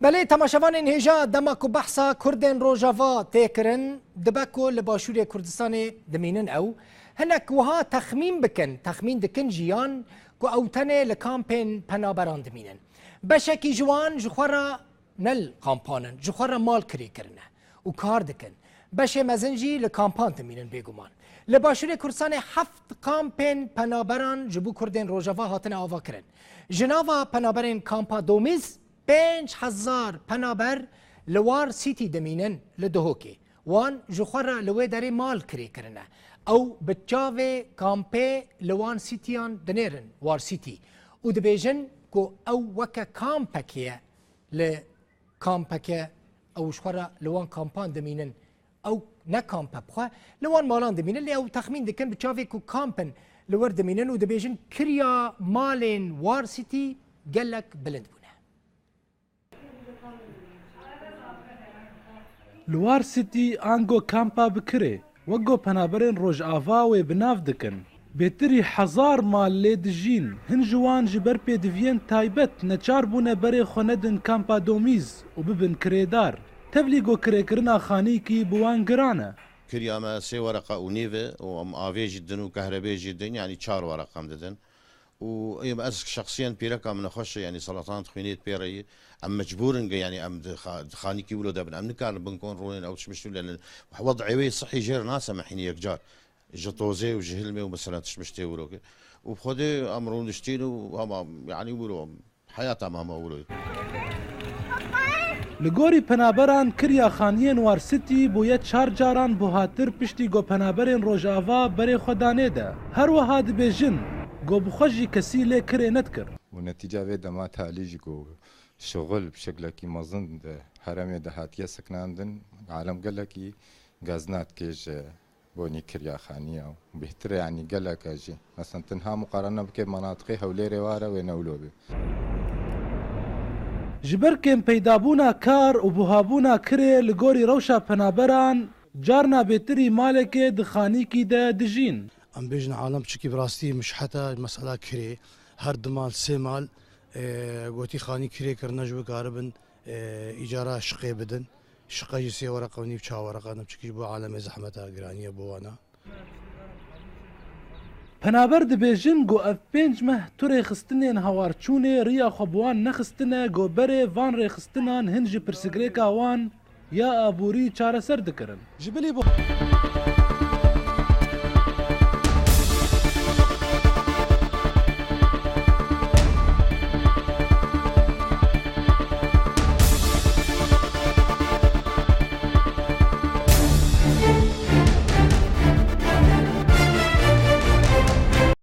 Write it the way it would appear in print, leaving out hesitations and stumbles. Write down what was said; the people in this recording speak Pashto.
بله تماشاوان هیجا دماکو بحثا کردن روجاوا تیکرن دبکو لباشوری کردستان دمینن او هنک وها تخمین دکن جیان کو اوتنه لکامپین پنابران دمینن بشکی جوان جخورا نل کامپانن جخورا مال کری کرنه و کار دکن بشه مزنجی لکامپان دمینن بگومان لباشوری کردستان 7 کامپین پنابران جبو کردن روجاوا هاتن آوا کرن جناوا پنابرین کامپا دومیز 5000 پنابر لوار سیتی دمینن لدهوکی وان جخورا لوی داری مال کری کرنه او بچاوه کامپه لوان سیتیان دنیرن وار سیتی و دبیجن کو او وکا کامپکیه لکامپکیه او جخورا لوان کامپان دمینن او نه کامپه بخواه لوان مالان دمینن لی او تخمین دکن بچاوه کو کامپن لور دمینن و دبیجن کریا مالین وار سیتی گلک بلند بونه لوار سیتی آنگو کامپا بکره وگو پنابرین روژ آواوی بناف دکن بهتری 1000 مال لی دجین هن جوان جبر پی دوین تایبت نچار بونه بری خوندن کامپا دومیز و ببن کریدار تبلیگو کری کرنا خانی کی بوان گرانه كرياما 3 ورقة ونيفا وآفي جدا وكهرباء جدا يعني 4 ورقة مددن ويبقى أسك شخصيا بيركا من أخش يعني سلطان تخوينيت بيري أم مجبور يعني أم خاني كي ولو دابن أم نكار بنكون رولين أو تشمشتو لأن وضعي صحي جير ناسا محين يكجار جطوزي وجهلمي ومثلا تشمشتي ولوكي وبخدي أمرون دشتينو يعني ولو حياة ماما ولو لگوری پنابران کریا خانیین وار سیتی بویه 4 جاران بوهاتر پشتی گو پنابرین روژاوا بری خودانه ده هر وها دبیجن گو بخوشی کسی لی کری ندکر ونتیجه وی دما تعلیج گو شغل بشکل کی مزن ده حرم دهاتیه سکناندن عالم قال کی غازنات کیش بونی کریا خانیه بهتر يعني قال لك اجي مثلا تنها مقارنه بك مناطق هوليري واره ونولوبي جبر کم پیدابونا کار و بوهابونا کری لگوری روشا پنابران جارنا بهتری مالک دخانی کی ده دجین ام بيجن عالم تشكي براستي مش حتى مسألة كري هر دمال 3 مال قوتي خاني كري كرنا جو قاربن إيجارة شقي بدن شقي 3 ورقة ونيف 4 ورقة أنا بشكي بو عالم زحمتها قرانية بوانا پنابر دبیجن گو اف 5 مه تو ریخستنین هوارچونه ریا خوبوان نخستنه گو بره وان ریخستنان هنج پرسگریکا وان یا ابوری چاره سر دکرن جبلي